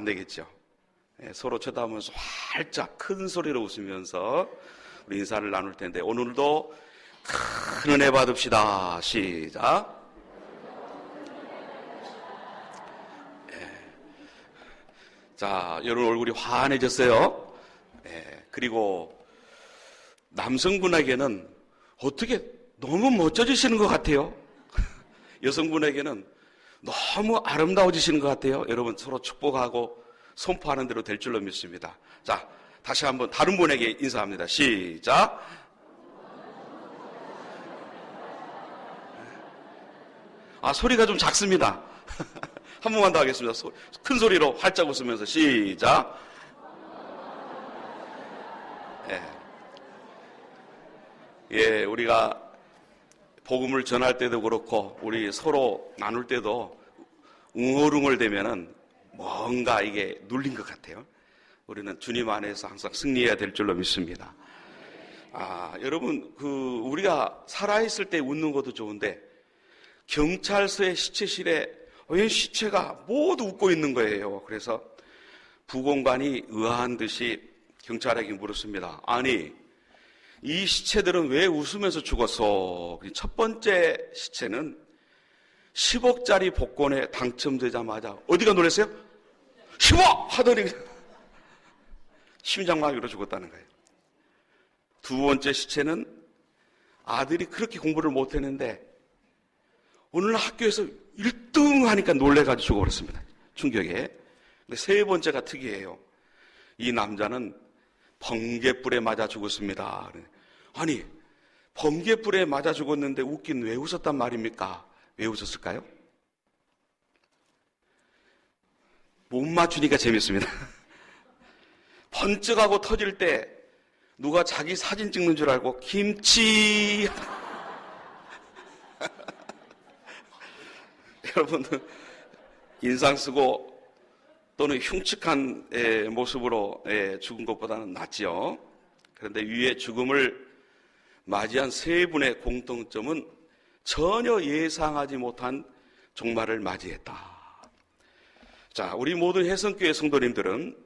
안 되겠죠. 서로 쳐다보면서 활짝 큰 소리로 웃으면서 우리 인사를 나눌 텐데, 오늘도 큰 은혜 받읍시다. 시작. 자, 여러분 얼굴이 환해졌어요. 그리고 남성분에게는 어떻게 너무 멋져지시는 것 같아요. 여성분에게는 너무 아름다워지시는 것 같아요. 여러분 서로 축복하고 선포하는 대로 될 줄로 믿습니다. 자, 다시 한번 다른 분에게 인사합니다. 시작. 소리가 좀 작습니다. 한 번만 더 하겠습니다. 큰 소리로 활짝 웃으면서 시작. 우리가 복음을 전할 때도 그렇고 우리 서로 나눌 때도 웅얼웅얼 되면은 뭔가 이게 눌린 것 같아요. 우리는 주님 안에서 항상 승리해야 될 줄로 믿습니다. 여러분, 우리가 살아있을 때 웃는 것도 좋은데 경찰서의 시체실에 왜 시체가 모두 웃고 있는 거예요. 그래서 부공관이 의아한 듯이 경찰에게 물었습니다. 아니, 이 시체들은 왜 웃으면서 죽었어? 첫 번째 시체는 10억짜리 복권에 당첨되자마자 어디가 놀랐어요? 10억! 하더니 심장마비로 죽었다는 거예요. 두 번째 시체는 아들이 그렇게 공부를 못했는데 오늘 학교에서 1등 하니까 놀래가지고 죽어버렸습니다. 충격에. 근데 세 번째가 특이해요. 이 남자는 번개불에 맞아 죽었습니다. 아니, 번개불에 맞아 죽었는데 웃긴 왜 웃었단 말입니까? 왜 웃었을까요? 못 맞추니까 재밌습니다. 번쩍하고 터질 때 누가 자기 사진 찍는 줄 알고 김치 여러분들 인상 쓰고 또는 흉측한 모습으로 죽은 것보다는 낫지요. 그런데 위의 죽음을 맞이한 세 분의 공통점은 전혀 예상하지 못한 종말을 맞이했다. 자, 우리 모든 혜성교회 성도님들은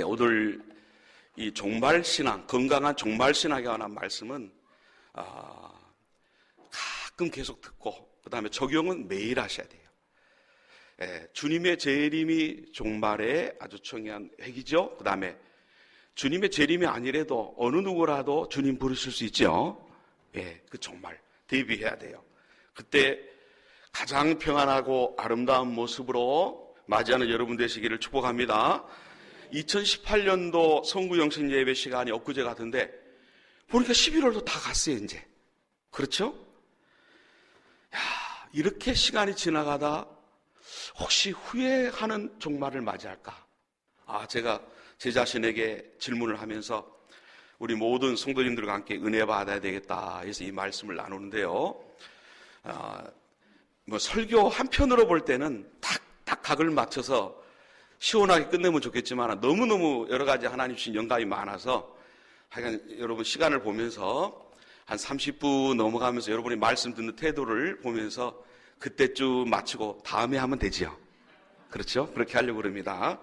오늘 이 종말신앙, 건강한 종말신앙에 관한 말씀은 가끔 계속 듣고 그 다음에 적용은 매일 하셔야 돼요. 주님의 재림이 종말의 아주 중요한 핵이죠. 그 다음에 주님의 재림이 아니래도 어느 누구라도 주님 부르실 수 있죠. 그 종말 대비해야 돼요. 그때 가장 평안하고 아름다운 모습으로 맞이하는 여러분 되시기를 축복합니다. 2018년도 성구영신 예배 시간이 엊그제 같은데 보니까 11월도 다 갔어요 이제. 그렇죠? 이렇게 시간이 지나가다 혹시 후회하는 종말을 맞이할까? 제가 제 자신에게 질문을 하면서 우리 모든 성도님들과 함께 은혜 받아야 되겠다 해서 이 말씀을 나누는데요. 설교 한편으로 볼 때는 딱 각을 맞춰서 시원하게 끝내면 좋겠지만 너무너무 여러 가지 하나님 주신 영감이 많아서 하여간 여러분 시간을 보면서 한 30분 넘어가면서 여러분이 말씀 듣는 태도를 보면서 그때쯤 마치고 다음에 하면 되지요. 그렇죠? 그렇게 하려고 합니다.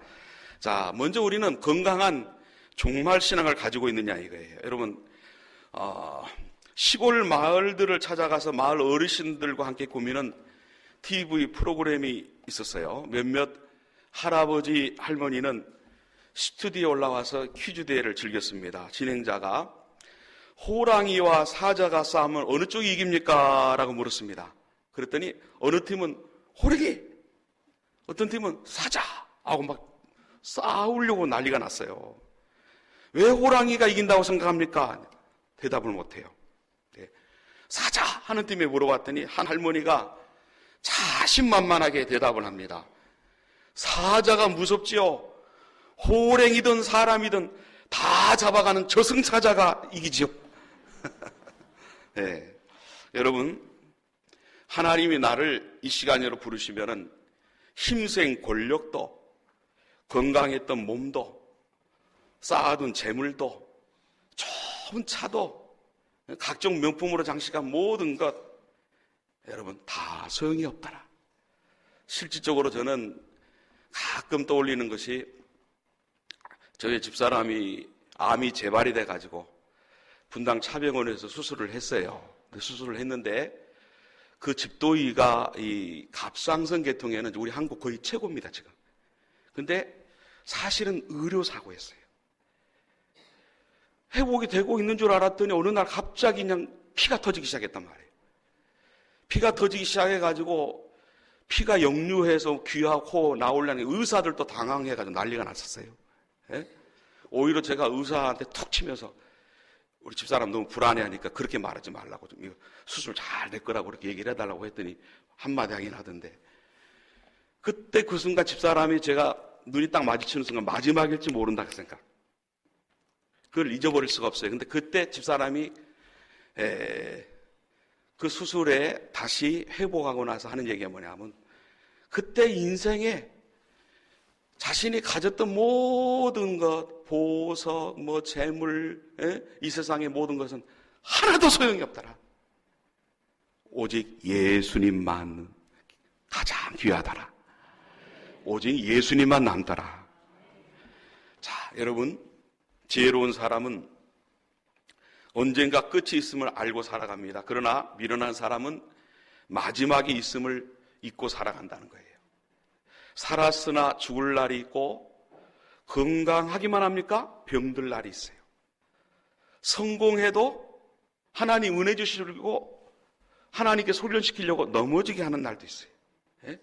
자, 먼저 우리는 건강한 종말 신앙을 가지고 있느냐 이거예요. 여러분, 시골 마을들을 찾아가서 마을 어르신들과 함께 꾸미는 TV 프로그램이 있었어요. 몇몇 할아버지, 할머니는 스튜디오에 올라와서 퀴즈 대회를 즐겼습니다. 진행자가 호랑이와 사자가 싸우면 어느 쪽이 이깁니까? 라고 물었습니다. 그랬더니 어느 팀은 호랑이, 어떤 팀은 사자 하고 막 싸우려고 난리가 났어요. 왜 호랑이가 이긴다고 생각합니까? 대답을 못해요. 사자 하는 팀에 물어봤더니 한 할머니가 자신만만하게 대답을 합니다. 사자가 무섭지요. 호랭이든 사람이든 다 잡아가는 저승사자가 이기지요. 여러분, 하나님이 나를 이 시간으로 부르시면은 힘센 권력도, 건강했던 몸도, 쌓아둔 재물도, 좋은 차도, 각종 명품으로 장식한 모든 것, 여러분 다 소용이 없더라. 실질적으로 저는 가끔 떠올리는 것이 저희 집사람이 암이 재발이 돼가지고 분당 차병원에서 수술을 했어요. 수술을 했는데 그 집도의가 이 갑상선 계통에는 우리 한국 거의 최고입니다, 지금. 근데 사실은 의료사고였어요. 회복이 되고 있는 줄 알았더니 어느 날 갑자기 그냥 피가 터지기 시작했단 말이에요. 피가 터지기 시작해가지고 피가 역류해서 귀와 코 나오려는 의사들도 당황해가지고 난리가 났었어요. 예? 오히려 제가 의사한테 툭 치면서 우리 집사람 너무 불안해하니까 그렇게 말하지 말라고 좀 이거 수술 잘 될 거라고 그렇게 얘기를 해달라고 했더니 한마디 하긴 하던데 그때 그 순간 집사람이 제가 눈이 딱 마주치는 순간 마지막일지 모른다 그 생각. 그걸 잊어버릴 수가 없어요. 근데 그때 집사람이 그 수술에 다시 회복하고 나서 하는 얘기가 뭐냐면 그때 인생에 자신이 가졌던 모든 것, 보석, 재물, 이 세상의 모든 것은 하나도 소용이 없더라. 오직 예수님만 가장 귀하더라. 오직 예수님만 남더라. 자, 여러분, 지혜로운 사람은 언젠가 끝이 있음을 알고 살아갑니다. 그러나 미련한 사람은 마지막이 있음을 잊고 살아간다는 거예요. 살았으나 죽을 날이 있고 건강하기만 합니까? 병들 날이 있어요. 성공해도 하나님 은혜 주시려고 하나님께 훈련시키려고 넘어지게 하는 날도 있어요. 예?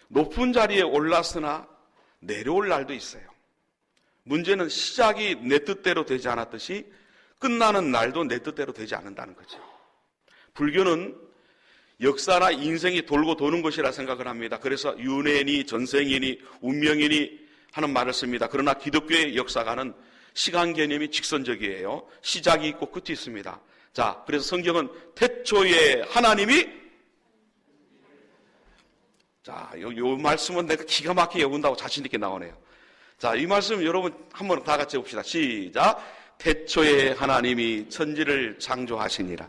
높은 자리에 올랐으나 내려올 날도 있어요. 문제는 시작이 내 뜻대로 되지 않았듯이 끝나는 날도 내 뜻대로 되지 않는다는 거죠. 불교는 역사나 인생이 돌고 도는 것이라 생각을 합니다. 그래서 윤회니 전생이니 운명이니 하는 말을 씁니다. 그러나 기독교의 역사가는 시간 개념이 직선적이에요. 시작이 있고 끝이 있습니다. 자, 그래서 성경은 태초에 하나님이 자, 요 말씀은 내가 기가 막히게 외운다고 자신 있게 나오네요. 자, 이 말씀 여러분 한번 다 같이 해봅시다. 시작. 태초에 하나님이 천지를 창조하시니라.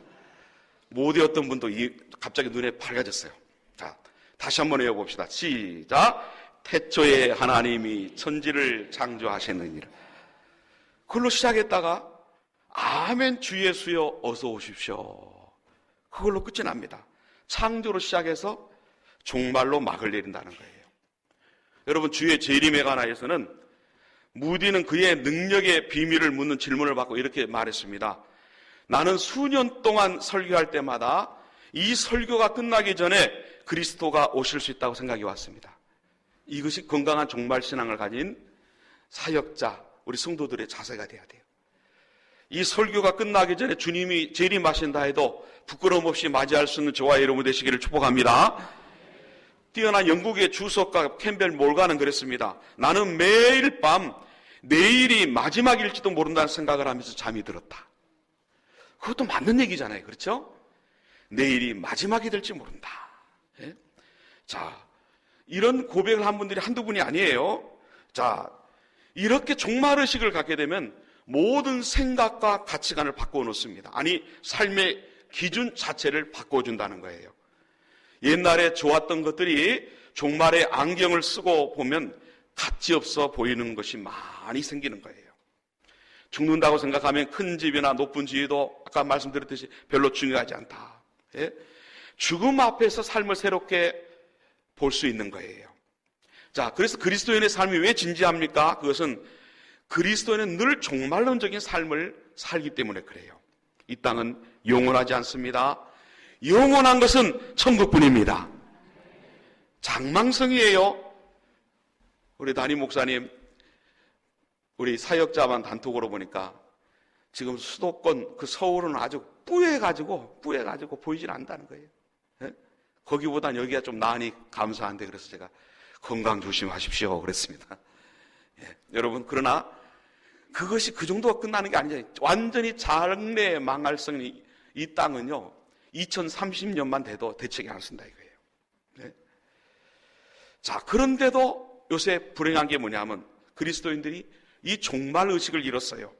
못 외웠던 분도 갑자기 눈에 밝아졌어요. 자, 다시 한번 외워봅시다. 시작. 태초에 하나님이 천지를 창조하셨느니라. 그걸로 시작했다가 아멘 주 예수여 어서 오십시오. 그걸로 끝이 납니다. 창조로 시작해서 종말로 막을 내린다는 거예요. 여러분, 주의 재림에 관하여서는 무디는 그의 능력의 비밀을 묻는 질문을 받고 이렇게 말했습니다. 나는 수년 동안 설교할 때마다 이 설교가 끝나기 전에 그리스도가 오실 수 있다고 생각이 왔습니다. 이것이 건강한 종말신앙을 가진 사역자, 우리 성도들의 자세가 돼야 돼요. 이 설교가 끝나기 전에 주님이 재림하신다 해도 부끄러움 없이 맞이할 수 있는 저와 여러분 되시기를 축복합니다. 뛰어난 영국의 주석가 캠벨 몰가는 그랬습니다. 나는 매일 밤 내일이 마지막일지도 모른다는 생각을 하면서 잠이 들었다. 그것도 맞는 얘기잖아요. 그렇죠? 내일이 마지막이 될지 모른다. 예? 자, 이런 고백을 한 분들이 한두 분이 아니에요. 자, 이렇게 종말의식을 갖게 되면 모든 생각과 가치관을 바꾸어 놓습니다. 아니, 삶의 기준 자체를 바꿔준다는 거예요. 옛날에 좋았던 것들이 종말의 안경을 쓰고 보면 가치 없어 보이는 것이 많이 생기는 거예요. 죽는다고 생각하면 큰 집이나 높은 지위도 아까 말씀드렸듯이 별로 중요하지 않다. 예? 죽음 앞에서 삶을 새롭게 볼 수 있는 거예요. 자, 그래서 그리스도인의 삶이 왜 진지합니까? 그것은 그리스도인은 늘 종말론적인 삶을 살기 때문에 그래요. 이 땅은 영원하지 않습니다. 영원한 것은 천국뿐입니다. 장망성이에요. 우리 담임 목사님, 우리 사역자만 단톡으로 보니까 지금 수도권 그 서울은 아주 뿌해가지고 보이질 않는다는 거예요. 예? 거기보단 여기가 좀 나으니 감사한데 그래서 제가 건강 조심하십시오 그랬습니다. 예. 여러분, 그러나 그것이 그 정도가 끝나는 게 아니잖아요. 완전히 장래 망할성이 이 땅은요 2030년만 돼도 대책이 안 쓴다 이거예요. 네? 자, 그런데도 요새 불행한 게 뭐냐면 그리스도인들이 이 종말의식을 잃었어요.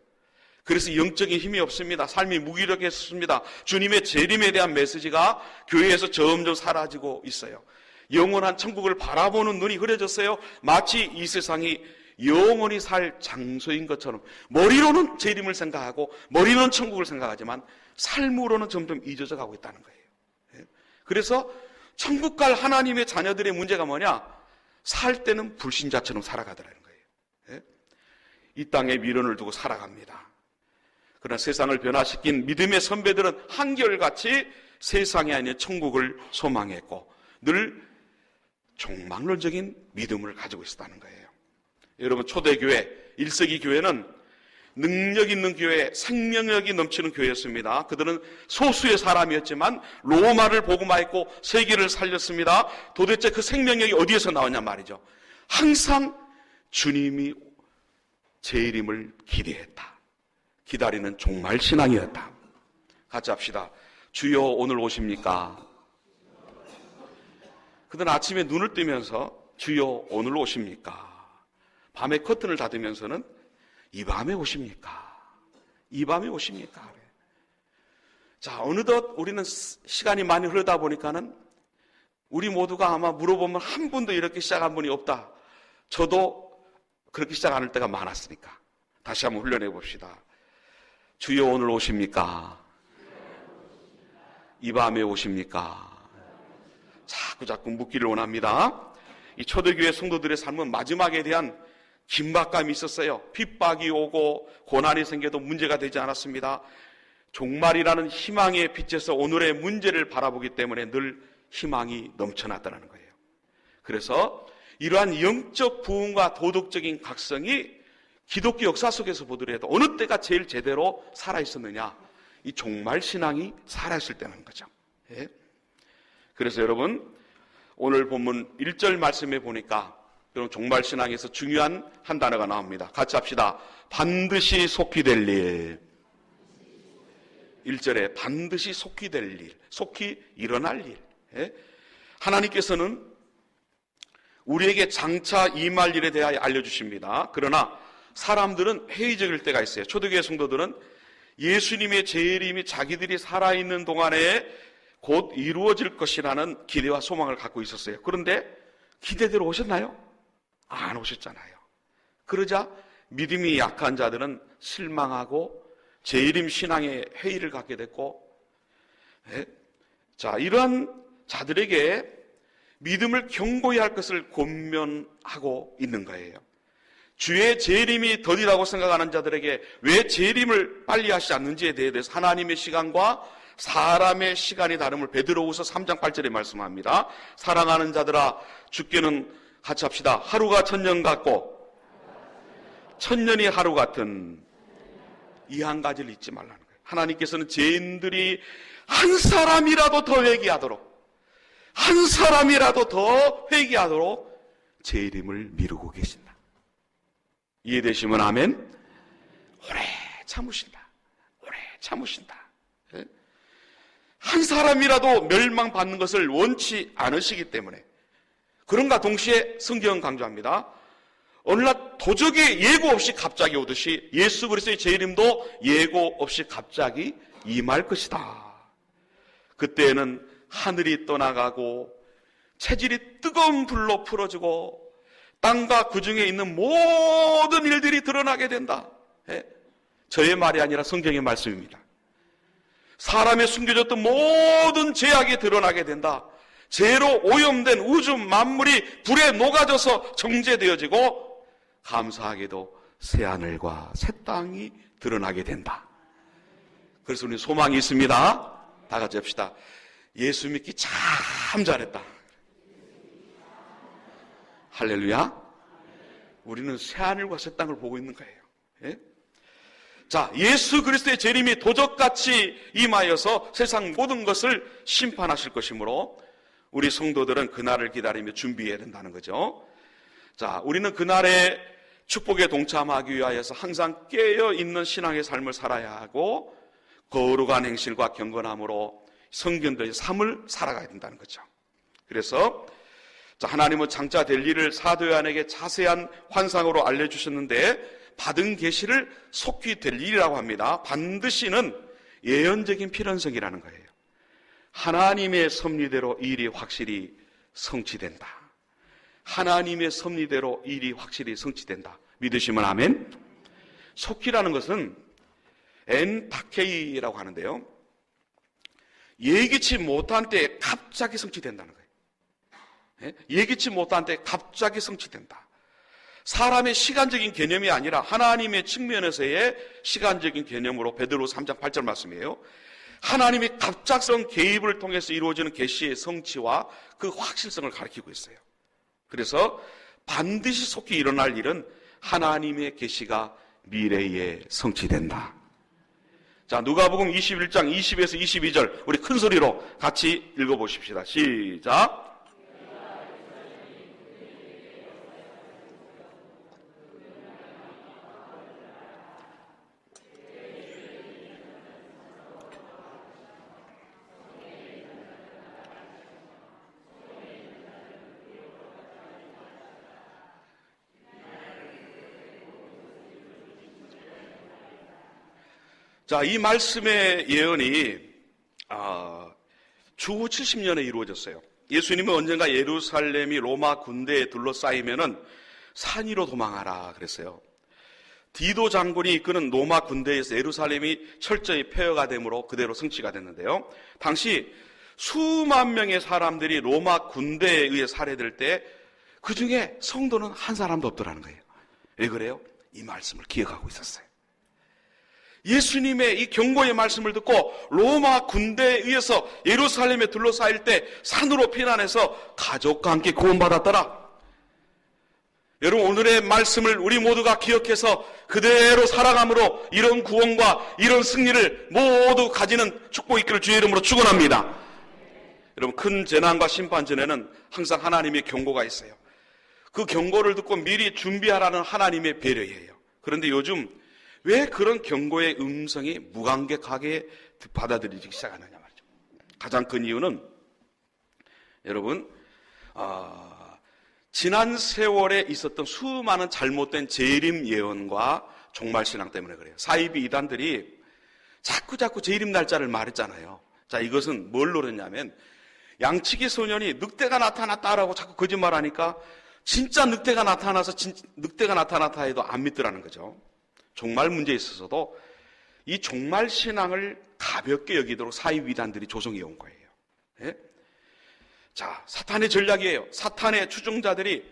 그래서 영적인 힘이 없습니다. 삶이 무기력해졌습니다. 주님의 재림에 대한 메시지가 교회에서 점점 사라지고 있어요. 영원한 천국을 바라보는 눈이 흐려졌어요. 마치 이 세상이 영원히 살 장소인 것처럼 머리로는 재림을 생각하고 머리로는 천국을 생각하지만 삶으로는 점점 잊어져 가고 있다는 거예요. 그래서 천국 갈 하나님의 자녀들의 문제가 뭐냐? 살 때는 불신자처럼 살아가더라는 거예요. 이 땅에 미련을 두고 살아갑니다. 그러나 세상을 변화시킨 믿음의 선배들은 한결같이 세상에 아닌 천국을 소망했고 늘 종말론적인 믿음을 가지고 있었다는 거예요. 여러분, 초대교회, 1세기 교회는 능력 있는 교회, 생명력이 넘치는 교회였습니다. 그들은 소수의 사람이었지만 로마를 복음화했고 세계를 살렸습니다. 도대체 그 생명력이 어디에서 나왔냐 말이죠. 항상 주님이 재림을 기대했다. 기다리는 종말신앙이었다. 같이 합시다. 주여 오늘 오십니까? 그들은 아침에 눈을 뜨면서 주여 오늘 오십니까? 밤에 커튼을 닫으면서는 이 밤에 오십니까? 이 밤에 오십니까? 자, 어느덧 우리는 시간이 많이 흐르다 보니까는 우리 모두가 아마 물어보면 한 분도 이렇게 시작한 분이 없다. 저도 그렇게 시작 안 할 때가 많았으니까. 다시 한번 훈련해 봅시다. 주여 오늘 오십니까? 이 밤에 오십니까? 자꾸 묻기를 원합니다. 이 초대교회 성도들의 삶은 마지막에 대한 긴박감이 있었어요. 핍박이 오고 고난이 생겨도 문제가 되지 않았습니다. 종말이라는 희망의 빛에서 오늘의 문제를 바라보기 때문에 늘 희망이 넘쳐났다는 거예요. 그래서 이러한 영적 부흥과 도덕적인 각성이 기독교 역사 속에서 보더라도 어느 때가 제일 제대로 살아있었느냐? 이 종말신앙이 살아있을 때라는 거죠. 예? 그래서 여러분, 오늘 본문 1절 말씀에 보니까 여러분 종말신앙에서 중요한 한 단어가 나옵니다. 같이 합시다. 반드시 속히 될 일. 1절에 반드시 속히 될 일, 속히 일어날 일. 예? 하나님께서는 우리에게 장차 임할 일에 대하여 알려주십니다. 그러나 사람들은 회의적일 때가 있어요. 초대교회 성도들은 예수님의 재림이 자기들이 살아있는 동안에 곧 이루어질 것이라는 기대와 소망을 갖고 있었어요. 그런데 기대대로 오셨나요? 안 오셨잖아요. 그러자 믿음이 약한 자들은 실망하고 재림 신앙의 회의를 갖게 됐고, 자, 이러한 자들에게 믿음을 경고해야 할 것을 권면하고 있는 거예요. 주의 재림이 더디다고 생각하는 자들에게 왜 재림을 빨리 하시지 않는지에 대해서 하나님의 시간과 사람의 시간이 다름을 베드로후서 3장 8절에 말씀합니다. 사랑하는 자들아, 주께는 같이 합시다. 하루가 천년 같고 천년이 하루 같은 이 한 가지를 잊지 말라는 거예요. 하나님께서는 죄인들이 한 사람이라도 더 회개하도록, 한 사람이라도 더 회개하도록 재림을 미루고 계신다. 이해되시면 아멘. 오래 참으신다. 오래 참으신다. 한 사람이라도 멸망받는 것을 원치 않으시기 때문에. 그런가 동시에 성경은 강조합니다. 어느 날 도적이 예고 없이 갑자기 오듯이 예수 그리스도의 재림도 예고 없이 갑자기 임할 것이다. 그때에는 하늘이 떠나가고 체질이 뜨거운 불로 풀어지고 땅과 그 중에 있는 모든 일들이 드러나게 된다. 저의 말이 아니라 성경의 말씀입니다. 사람의 숨겨졌던 모든 죄악이 드러나게 된다. 죄로 오염된 우주 만물이 불에 녹아져서 정죄되어지고 감사하게도 새하늘과 새 땅이 드러나게 된다. 그래서 우리는 소망이 있습니다. 다 같이 합시다. 예수 믿기 참 잘했다. 할렐루야. 우리는 새하늘과 새 땅을 보고 있는 거예요. 예? 자, 예수 그리스도의 재림이 도적같이 임하여서 세상 모든 것을 심판하실 것이므로 우리 성도들은 그날을 기다리며 준비해야 된다는 거죠. 자, 우리는 그날의 축복에 동참하기 위하여서 항상 깨어있는 신앙의 삶을 살아야 하고 거룩한 행실과 경건함으로 성경대의 삶을 살아가야 된다는 거죠. 그래서 자, 하나님은 장차 될 일을 사도 요한에게 자세한 환상으로 알려주셨는데 받은 계시를 속히 될 일이라고 합니다. 반드시는 예언적인 필연성이라는 거예요. 하나님의 섭리대로 이 일이 확실히 성취된다. 하나님의 섭리대로 일이 확실히 성취된다. 믿으시면 아멘. 속기라는 것은 엔파케이라고 하는데요, 예기치 못한 때에 갑자기 성취된다는 거예요. 예기치 못한 때에 갑자기 성취된다. 사람의 시간적인 개념이 아니라 하나님의 측면에서의 시간적인 개념으로 베드로 3장 8절 말씀이에요. 하나님의 갑작스러운 개입을 통해서 이루어지는 계시의 성취와 그 확실성을 가리키고 있어요. 그래서 반드시 속히 일어날 일은 하나님의 계시가 미래에 성취된다. 자, 누가복음 21장 20에서 22절 우리 큰 소리로 같이 읽어보십시다. 시작. 자, 이 말씀의 예언이 주후 70년에 이루어졌어요. 예수님은 언젠가 예루살렘이 로마 군대에 둘러싸이면은 산 위로 도망하라 그랬어요. 디도 장군이 이끄는 로마 군대에서 예루살렘이 철저히 폐허가 되므로 그대로 성취가 됐는데요. 당시 수만 명의 사람들이 로마 군대에 의해 살해될 때 그 중에 성도는 한 사람도 없더라는 거예요. 왜 그래요? 이 말씀을 기억하고 있었어요. 예수님의 이 경고의 말씀을 듣고 로마 군대에 의해서 예루살렘에 둘러싸일 때 산으로 피난해서 가족과 함께 구원받았더라. 여러분, 오늘의 말씀을 우리 모두가 기억해서 그대로 살아감으로 이런 구원과 이런 승리를 모두 가지는 축복 있기를 주의 이름으로 축원합니다. 여러분, 큰 재난과 심판 전에는 항상 하나님의 경고가 있어요. 그 경고를 듣고 미리 준비하라는 하나님의 배려예요. 그런데 요즘 왜 그런 경고의 음성이 무감격하게 받아들이기 시작하느냐 말이죠. 가장 큰 이유는 여러분, 지난 세월에 있었던 수많은 잘못된 재림 예언과 종말신앙 때문에 그래요. 사이비 이단들이 자꾸 재림 날짜를 말했잖아요. 자, 이것은 뭘 노렸냐면 양치기 소년이 늑대가 나타났다라고 자꾸 거짓말하니까 진짜 늑대가 나타나서 늑대가 나타났다 해도 안 믿더라는 거죠. 종말 문제에 있어서도 이 종말 신앙을 가볍게 여기도록 사이비단들이 조성해 온 거예요. 예? 자, 사탄의 전략이에요. 사탄의 추종자들이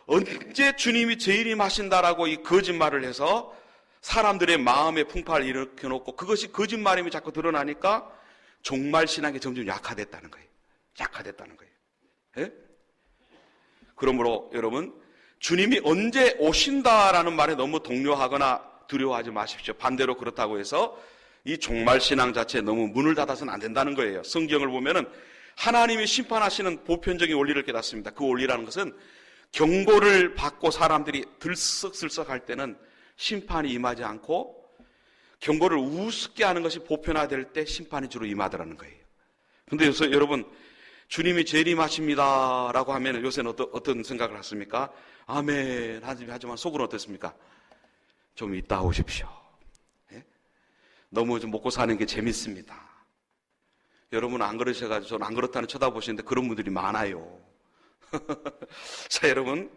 언제 주님이 재림하신다라고 이 거짓말을 해서 사람들의 마음의 풍파를 일으켜놓고 그것이 거짓말임이 자꾸 드러나니까 종말 신앙이 점점 약화됐다는 거예요. 약화됐다는 거예요. 예? 그러므로 여러분, 주님이 언제 오신다라는 말에 너무 동요하거나 두려워하지 마십시오. 반대로 그렇다고 해서 이 종말신앙 자체에 너무 문을 닫아서는 안 된다는 거예요. 성경을 보면은 하나님이 심판하시는 보편적인 원리를 깨닫습니다. 그 원리라는 것은 경고를 받고 사람들이 들썩들썩할 때는 심판이 임하지 않고 경고를 우습게 하는 것이 보편화될 때 심판이 주로 임하더라는 거예요. 그런데 요새 여러분, 주님이 재림하십니다라고 하면 요새는 어떤 생각을 하십니까? 아멘 하지만 속으로 어떻습니까? 좀 이따 오십시오. 예? 너무 좀 먹고 사는 게 재밌습니다. 여러분 안 그러셔가지고 저는 안 그렇다는 쳐다보시는데 그런 분들이 많아요. 자, 여러분,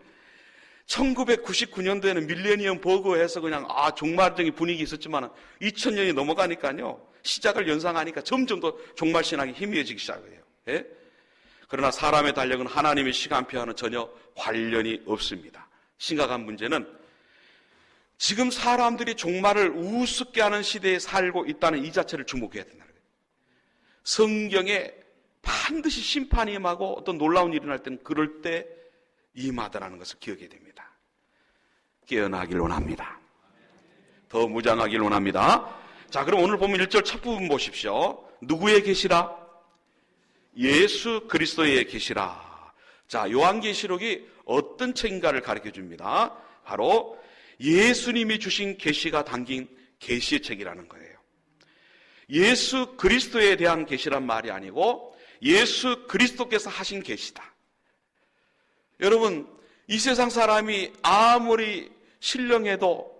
1999년도에는 밀레니엄 버그해서 그냥 종말적인 분위기 있었지만 2000년이 넘어가니까요, 시작을 연상하니까 점점 더 종말신앙이 희미해지기 시작해요. 예? 그러나 사람의 달력은 하나님의 시간표와는 전혀 관련이 없습니다. 심각한 문제는 지금 사람들이 종말을 우습게 하는 시대에 살고 있다는 이 자체를 주목해야 된다는 거예요. 성경에 반드시 심판이 임하고 어떤 놀라운 일이 날 때는 그럴 때 임하다라는 것을 기억해야 됩니다. 깨어나길 원합니다. 더 무장하길 원합니다. 자, 그럼 오늘 보면 1절 첫 부분 보십시오. 누구의 계시라? 예수 그리스도의 계시라. 자, 요한계시록이 어떤 책인가를 가르쳐 줍니다. 바로 예수님이 주신 계시가 담긴 계시의 책이라는 거예요. 예수 그리스도에 대한 계시란 말이 아니고 예수 그리스도께서 하신 계시다. 여러분, 이 세상 사람이 아무리 신령해도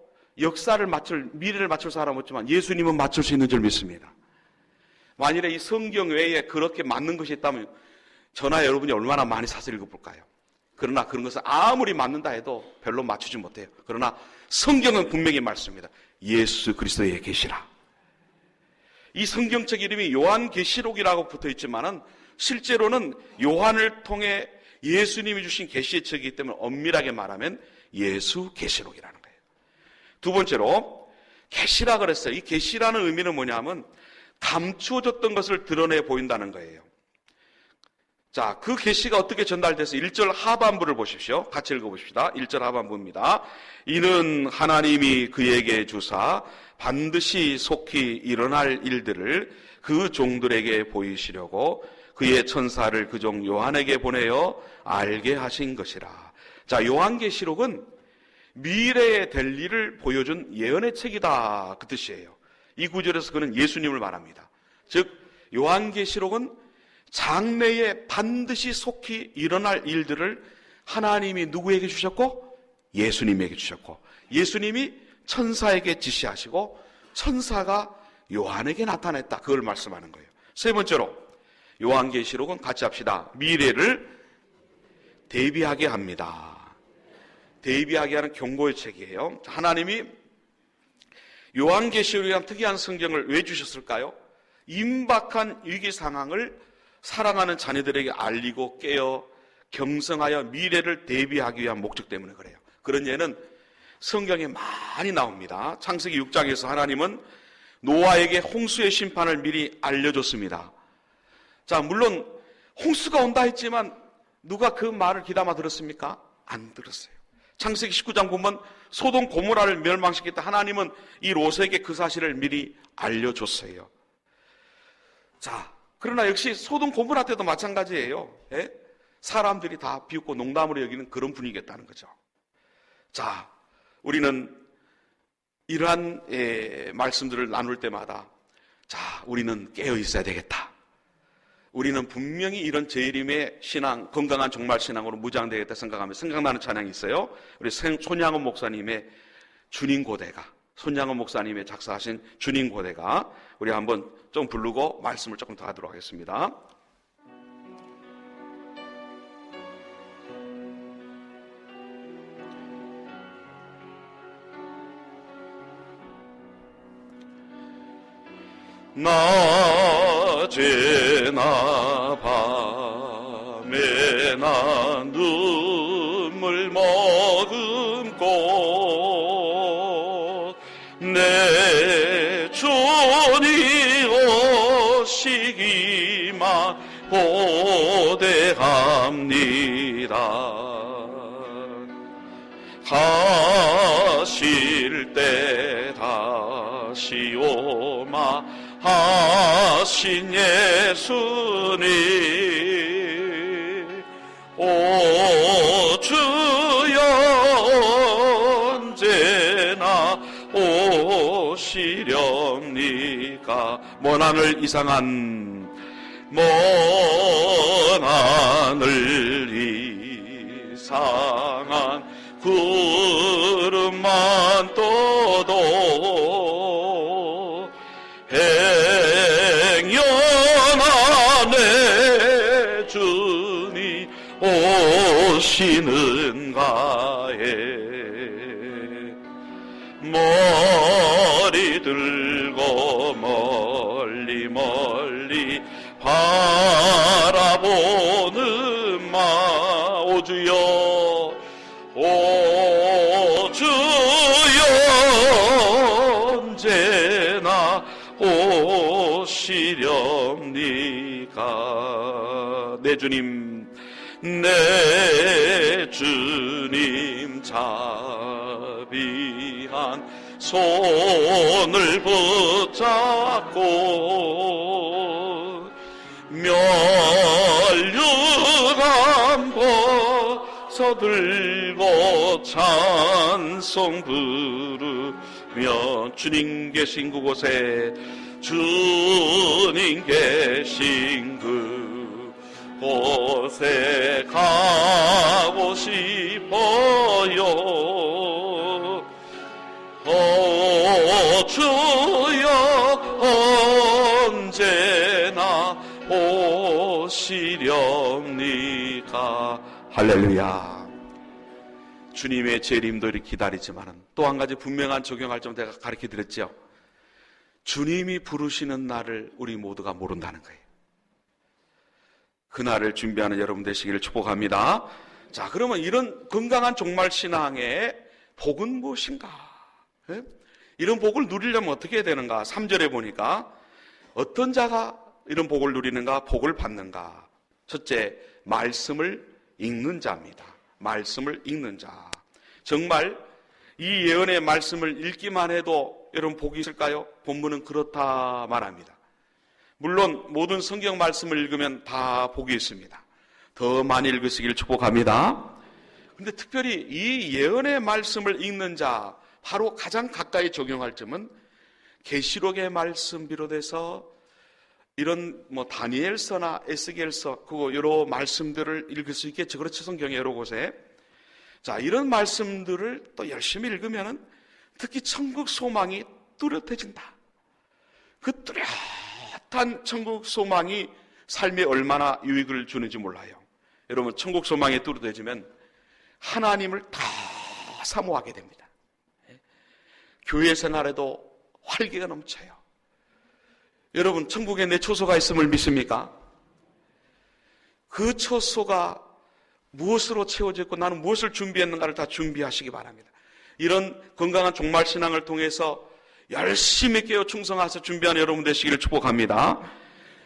미래를 맞출 사람 없지만 예수님은 맞출 수 있는 줄 믿습니다. 만일에 이 성경 외에 그렇게 맞는 것이 있다면 저나 여러분이 얼마나 많이 사서 읽어볼까요? 그러나 그런 것은 아무리 맞는다 해도 별로 맞추지 못해요. 그러나 성경은 분명히 말씀입니다. 예수 그리스도의 계시라. 이 성경책 이름이 요한계시록이라고 붙어있지만은 실제로는 요한을 통해 예수님이 주신 계시의 책이기 때문에 엄밀하게 말하면 예수계시록이라는 거예요. 두 번째로 계시라 그랬어요. 이 계시라는 의미는 뭐냐면 감추어졌던 것을 드러내 보인다는 거예요. 자, 그 계시가 어떻게 전달돼서 1절 하반부를 보십시오. 같이 읽어봅시다. 1절 하반부입니다. 이는 하나님이 그에게 주사 반드시 속히 일어날 일들을 그 종들에게 보이시려고 그의 천사를 그 종 요한에게 보내어 알게 하신 것이라. 자, 요한계시록은 미래에 될 일을 보여준 예언의 책이다, 그 뜻이에요. 이 구절에서 그는 예수님을 말합니다. 즉 요한계시록은 장래에 반드시 속히 일어날 일들을 하나님이 누구에게 주셨고? 예수님에게 주셨고, 예수님이 천사에게 지시하시고 천사가 요한에게 나타냈다, 그걸 말씀하는 거예요. 세 번째로 요한계시록은 같이 합시다. 미래를 대비하게 합니다. 대비하게 하는 경고의 책이에요. 하나님이 요한계시록이라는 특이한 성경을 왜 주셨을까요? 임박한 위기 상황을 사랑하는 자녀들에게 알리고 깨어 경성하여 미래를 대비하기 위한 목적 때문에 그래요. 그런 예는 성경에 많이 나옵니다. 창세기 6장에서 하나님은 노아에게 홍수의 심판을 미리 알려줬습니다. 자, 물론 홍수가 온다 했지만 누가 그 말을 귀담아 들었습니까? 안 들었어요. 창세기 19장 보면 소돔 고모라를 멸망시켰다. 하나님은 이 롯에게 그 사실을 미리 알려줬어요. 자, 그러나 역시 소돔 고모라 때도 마찬가지예요. 예? 사람들이 다 비웃고 농담으로 여기는 그런 분위기였다는 거죠. 자, 우리는 이러한 말씀들을 나눌 때마다 자, 우리는 깨어 있어야 되겠다. 우리는 분명히 이런 재림의 신앙, 건강한 종말 신앙으로 무장되겠다 생각하면 생각나는 찬양이 있어요. 우리 손양원 목사님의 주님 고대가, 손양원 목사님의 작사하신 주님 고대가, 우리 한번 좀 부르고 말씀을 조금 더 하도록 하겠습니다. 낮에나 밤에나 눈물 머금고 내 주님 오시기만 고대합니다. 가실 때 다시 오마 하신 예수님, 오 주여 언제나 오시렵니까? 먼 하늘 이상한 먼 하늘 이상한 구름만 떠도 행여나 주니 오시는가에 머리 들고 멀리 멀리 바라보는 마 오주여 오주여 언제나 오시렵니까? 내 주님 자비한 손을 붙잡고 면류관 벗어들고 찬송 부르며 주님 계신 그곳에 주님 계신 그곳에 가고 싶어요. 주여 언제나 오시렵니까? 것이렵니까. 할렐루야. 주님의 재림도 이렇게 기다리지만은 또 한 가지 분명한 적용할 점 내가 가르쳐 드렸죠. 주님이 부르시는 날을 우리 모두가 모른다는 거예요. 그날을 준비하는 여러분 되시기를 축복합니다. 자, 그러면 이런 건강한 종말 신앙의 복은 무엇인가? 예? 이런 복을 누리려면 어떻게 해야 되는가? 3절에 보니까 어떤 자가 이런 복을 누리는가? 복을 받는가? 첫째, 말씀을 읽는 자입니다. 말씀을 읽는 자. 정말 이 예언의 말씀을 읽기만 해도 여러분 복이 있을까요? 본문은 그렇다 말합니다. 물론 모든 성경 말씀을 읽으면 다 복이 있습니다. 더 많이 읽으시길 축복합니다. 그런데 특별히 이 예언의 말씀을 읽는 자, 바로 가장 가까이 적용할 점은 계시록의 말씀 비롯해서 이런 다니엘서나 에스겔서, 그거 여러 말씀들을 읽을 수 있겠죠. 그렇죠. 성경의 여러 곳에. 자, 이런 말씀들을 또 열심히 읽으면은 특히 천국 소망이 뚜렷해진다. 그 뚜렷한 천국 소망이 삶에 얼마나 유익을 주는지 몰라요. 여러분, 천국 소망이 뚜렷해지면 하나님을 다 사모하게 됩니다. 교회 생활에도 활기가 넘쳐요. 여러분, 천국에 내 초소가 있음을 믿습니까? 그 초소가 무엇으로 채워졌고 나는 무엇을 준비했는가를 다 준비하시기 바랍니다. 이런 건강한 종말 신앙을 통해서 열심히 깨어 충성하셔서 준비하는 여러분 되시기를 축복합니다.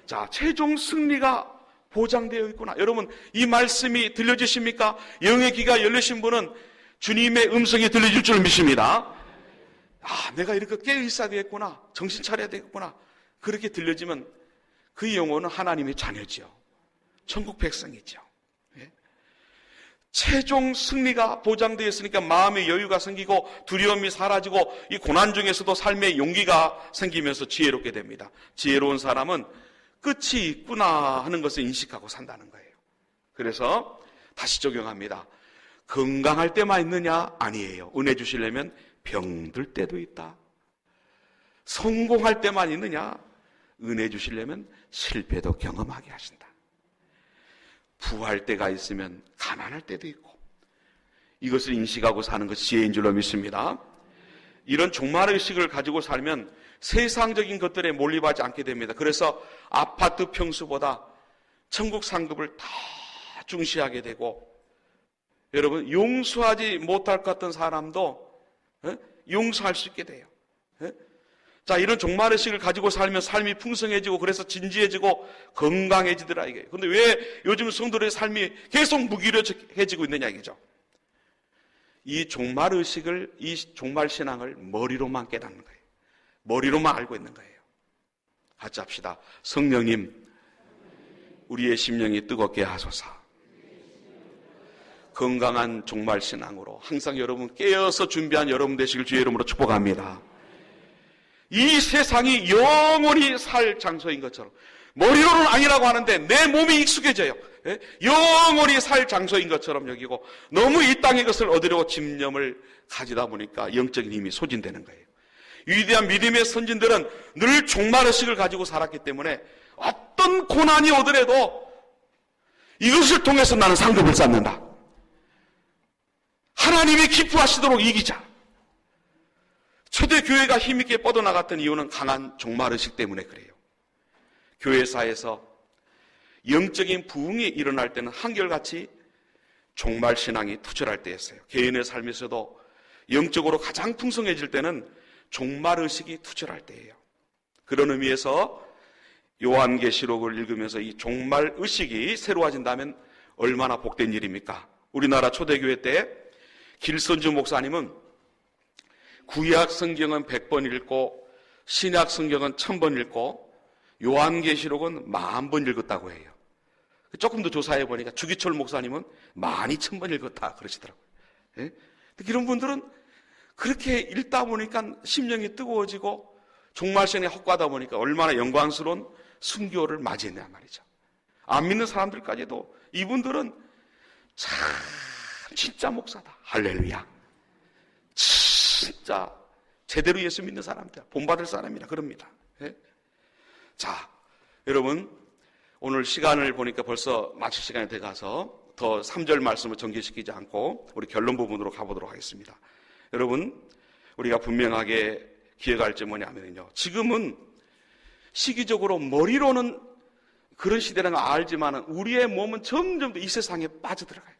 자, 최종 승리가 보장되어 있구나. 여러분, 이 말씀이 들려지십니까? 영의 귀가 열리신 분은 주님의 음성이 들려질 줄 믿습니다. 아, 내가 이렇게 깨어 있어야 되겠구나. 정신 차려야 되겠구나. 그렇게 들려지면 그 영혼은 하나님의 자녀죠. 천국 백성이죠. 예? 최종 승리가 보장되어 있으니까 마음의 여유가 생기고 두려움이 사라지고 이 고난 중에서도 삶의 용기가 생기면서 지혜롭게 됩니다. 지혜로운 사람은 끝이 있구나 하는 것을 인식하고 산다는 거예요. 그래서 다시 적용합니다. 건강할 때만 있느냐? 아니에요. 은혜 주시려면 병들 때도 있다. 성공할 때만 있느냐? 은혜 주시려면 실패도 경험하게 하신다. 부할 때가 있으면 가난할 때도 있고, 이것을 인식하고 사는 것이 지혜인 줄로 믿습니다. 이런 종말의식을 가지고 살면 세상적인 것들에 몰입하지 않게 됩니다. 그래서 아파트 평수보다 천국 상급을 다 중시하게 되고, 여러분, 용서하지 못할 것 같은 사람도 용서할 수 있게 돼요. 자, 이런 종말의식을 가지고 살면 삶이 풍성해지고 그래서 진지해지고 건강해지더라 이게. 근데 왜 요즘 성도들의 삶이 계속 무기력해지고 있느냐 이거죠. 이 종말의식을, 이 종말신앙을 머리로만 깨닫는 거예요. 머리로만 알고 있는 거예요. 같이 합시다. 성령님, 우리의 심령이 뜨겁게 하소서. 건강한 종말신앙으로 항상 여러분 깨어서 준비한 여러분 되시길 주의 이름으로 축복합니다. 이 세상이 영원히 살 장소인 것처럼, 머리로는 아니라고 하는데 내 몸이 익숙해져요. 영원히 살 장소인 것처럼 여기고, 너무 이 땅의 것을 얻으려고 집념을 가지다 보니까 영적인 힘이 소진되는 거예요. 위대한 믿음의 선진들은 늘 종말의식을 가지고 살았기 때문에 어떤 고난이 오더라도 이것을 통해서 나는 상급을 쌓는다. 하나님이 기뻐하시도록 이기자. 초대교회가 힘있게 뻗어나갔던 이유는 강한 종말의식 때문에 그래요. 교회사에서 영적인 부흥이 일어날 때는 한결같이 종말신앙이 투철할 때였어요. 개인의 삶에서도 영적으로 가장 풍성해질 때는 종말의식이 투철할 때예요. 그런 의미에서 요한계시록을 읽으면서 이 종말의식이 새로워진다면 얼마나 복된 일입니까? 우리나라 초대교회 때 길선주 목사님은 구약 성경은 100번 읽고 신약 성경은 1000번 읽고 요한계시록은 10,000번 읽었다고 해요. 조금 더 조사해 보니까 주기철 목사님은 12,000번 읽었다 그러시더라고요. 예? 이런 분들은 그렇게 읽다 보니까 심령이 뜨거워지고 종말신에 혹과하다 보니까 얼마나 영광스러운 순교를 맞이했냐 말이죠. 안 믿는 사람들까지도 이분들은 참 진짜 목사다. 할렐루야. 진짜 제대로 예수 믿는 사람이다. 본받을 사람이라 그럽니다. 예? 자, 여러분, 오늘 시간을 보니까 벌써 마칠 시간이 돼가서 더 3절 말씀을 전개시키지 않고 우리 결론 부분으로 가보도록 하겠습니다. 여러분, 우리가 분명하게 기억할 점이 뭐냐면요, 지금은 시기적으로 머리로는 그런 시대라는 걸 알지만 우리의 몸은 점점 더 이 세상에 빠져들어가요.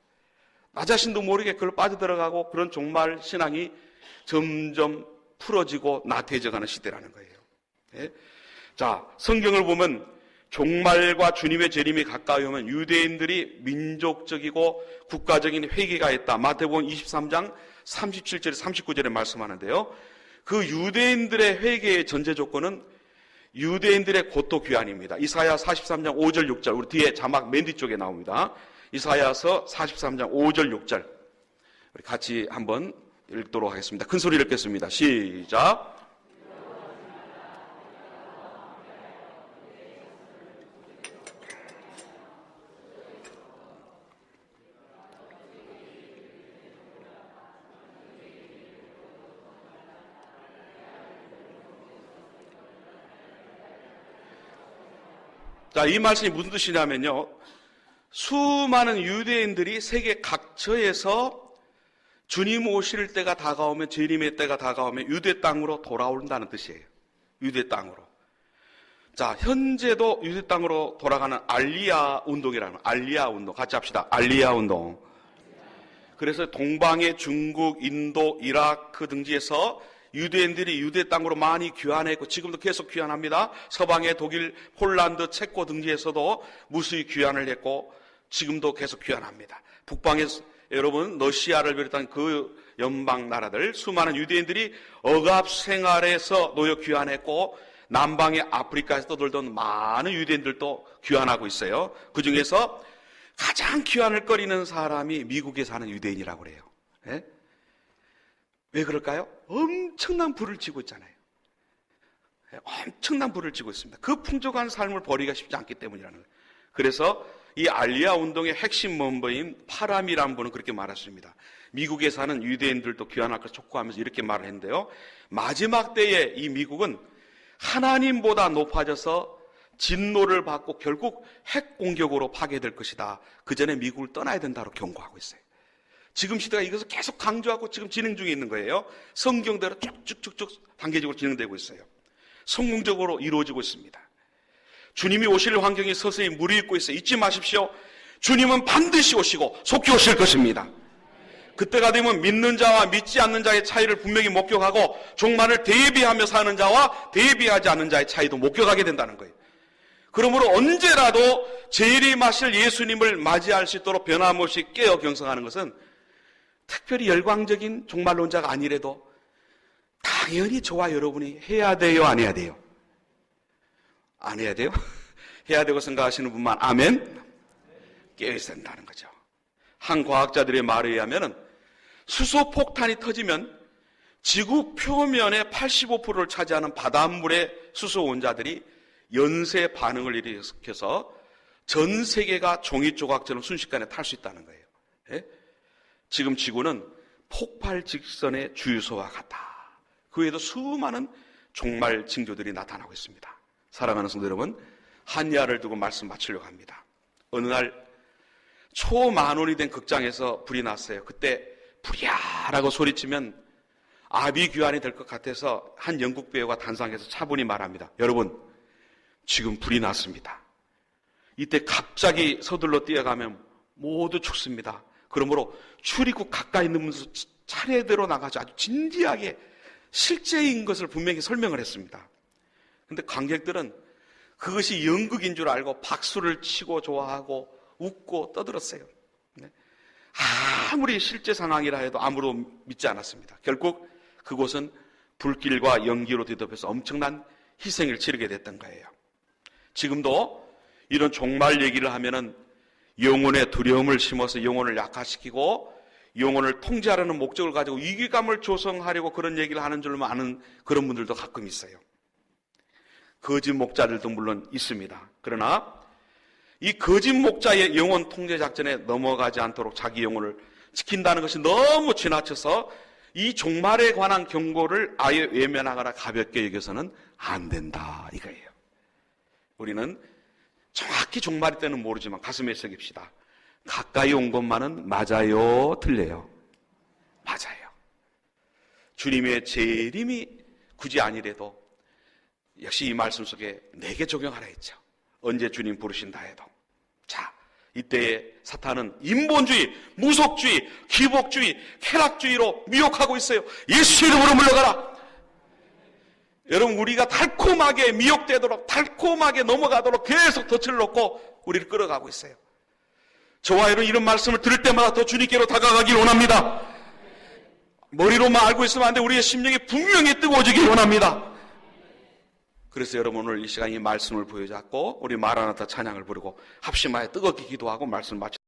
나 자신도 모르게 그걸 빠져들어가고 그런 종말 신앙이 점점 풀어지고 나태해져가는 시대라는 거예요. 네? 자, 성경을 보면 종말과 주님의 재림이 가까이 오면 유대인들이 민족적이고 국가적인 회개가 있다. 마태복음 23장 37절에 39절에 말씀하는데요. 그 유대인들의 회개의 전제 조건은 유대인들의 고토 귀환입니다. 이사야 43장 5절 6절, 우리 뒤에 자막 맨 뒤쪽에 나옵니다. 이사야서 43장 5절 6절 우리 같이 한번 읽도록 하겠습니다. 큰 소리를 읽겠습니다. 시작. 자, 이 말씀이 무슨 뜻이냐면요, 수많은 유대인들이 세계 각처에서 주님 오실 때가 다가오면, 재림의 때가 다가오면 유대 땅으로 돌아온다는 뜻이에요. 유대 땅으로. 자, 현재도 유대 땅으로 돌아가는 알리야 운동이라는, 알리야 운동 같이 합시다. 알리야 운동. 그래서 동방의 중국, 인도, 이라크 등지에서 유대인들이 유대 땅으로 많이 귀환했고 지금도 계속 귀환합니다. 서방의 독일, 폴란드, 체코 등지에서도 무수히 귀환을 했고 지금도 계속 귀환합니다. 북방의 여러분 러시아를 비롯한 그 연방 나라들 수많은 유대인들이 억압 생활에서 노여 귀환했고 남방의 아프리카에서 떠돌던 많은 유대인들도 귀환하고 있어요. 그 중에서 가장 귀환을 거리는 사람이 미국에 사는 유대인이라고 그래요. 네? 왜 그럴까요? 엄청난 부를 지고 있잖아요. 엄청난 부를 지고 있습니다. 그 풍족한 삶을 버리기가 쉽지 않기 때문이라는 거예요. 그래서 이 알리야 운동의 핵심 멤버인 파람이라는 분은 그렇게 말했습니다. 미국에 사는 유대인들도 귀환할 것을 촉구하면서 이렇게 말을 했는데요. 마지막 때에 이 미국은 하나님보다 높아져서 진노를 받고 결국 핵 공격으로 파괴될 것이다. 그 전에 미국을 떠나야 된다고 경고하고 있어요. 지금 시대가 이것을 계속 강조하고 지금 진행 중에 있는 거예요. 성경대로 쭉쭉쭉쭉 단계적으로 진행되고 있어요. 성공적으로 이루어지고 있습니다. 주님이 오실 환경이 서서히 무르익고 있어요. 잊지 마십시오. 주님은 반드시 오시고 속히 오실 것입니다. 그때가 되면 믿는 자와 믿지 않는 자의 차이를 분명히 목격하고 종말을 대비하며 사는 자와 대비하지 않는 자의 차이도 목격하게 된다는 거예요. 그러므로 언제라도 재림하실 예수님을 맞이할 수 있도록 변함없이 깨어 경성하는 것은 특별히 열광적인 종말론자가 아니래도 당연히 저와 여러분이 해야 돼요, 안 해야 돼요? 안 해야 돼요? 해야 되고 생각하시는 분만 아멘? 깨어있어야 된다는 거죠. 한 과학자들의 말에 의하면 수소폭탄이 터지면 지구 표면의 85%를 차지하는 바닷물의 수소 원자들이 연쇄 반응을 일으켜서 전 세계가 종이 조각처럼 순식간에 탈 수 있다는 거예요. 예? 지금 지구는 폭발 직선의 주유소와 같다. 그 외에도 수많은 종말 징조들이 나타나고 있습니다. 사랑하는 성도 여러분, 한야를 두고 말씀 마치려고 합니다. 어느 날 초만원이 된 극장에서 불이 났어요. 그때 불이야라고 소리치면 아비규환이 될 것 같아서 한 영국 배우가 단상에서 차분히 말합니다. 여러분, 지금 불이 났습니다. 이때 갑자기 서둘러 뛰어가면 모두 죽습니다. 그러므로 출입국 가까이 있는 분들 차례대로 나가서 아주 진지하게 실제인 것을 분명히 설명을 했습니다. 근데 관객들은 그것이 연극인 줄 알고 박수를 치고 좋아하고 웃고 떠들었어요. 아무리 실제 상황이라 해도 아무도 믿지 않았습니다. 결국 그곳은 불길과 연기로 뒤덮여서 엄청난 희생을 치르게 됐던 거예요. 지금도 이런 종말 얘기를 하면은 영혼의 두려움을 심어서 영혼을 약화시키고 영혼을 통제하려는 목적을 가지고 위기감을 조성하려고 그런 얘기를 하는 줄만 아는 그런 분들도 가끔 있어요. 거짓 목자들도 물론 있습니다. 그러나 이 거짓 목자의 영혼 통제 작전에 넘어가지 않도록 자기 영혼을 지킨다는 것이 너무 지나쳐서 이 종말에 관한 경고를 아예 외면하거나 가볍게 여겨서는 안 된다 이거예요. 우리는 정확히 종말의 때는 모르지만 가슴에 새깁시다. 가까이 온 것만은 맞아요, 틀려요? 맞아요. 주님의 재림이 굳이 아니래도 역시 이 말씀 속에 내게 적용하라 했죠. 언제 주님 부르신다 해도. 자, 이때에 사탄은 인본주의, 무속주의, 기복주의, 쾌락주의로 미혹하고 있어요. 예수 이름으로 물러가라. 여러분, 우리가 달콤하게 미혹되도록, 달콤하게 넘어가도록 계속 덫을 놓고 우리를 끌어가고 있어요. 저와 여러분 이런 말씀을 들을 때마다 더 주님께로 다가가길 원합니다. 머리로만 알고 있으면 안 돼. 우리의 심령이 분명히 뜨거워지길 원합니다. 그래서 여러분 오늘 이 시간 이 말씀을 부여잡고 우리 마라나타 찬양을 부르고 합심하여 뜨겁게 기도하고 말씀을 마치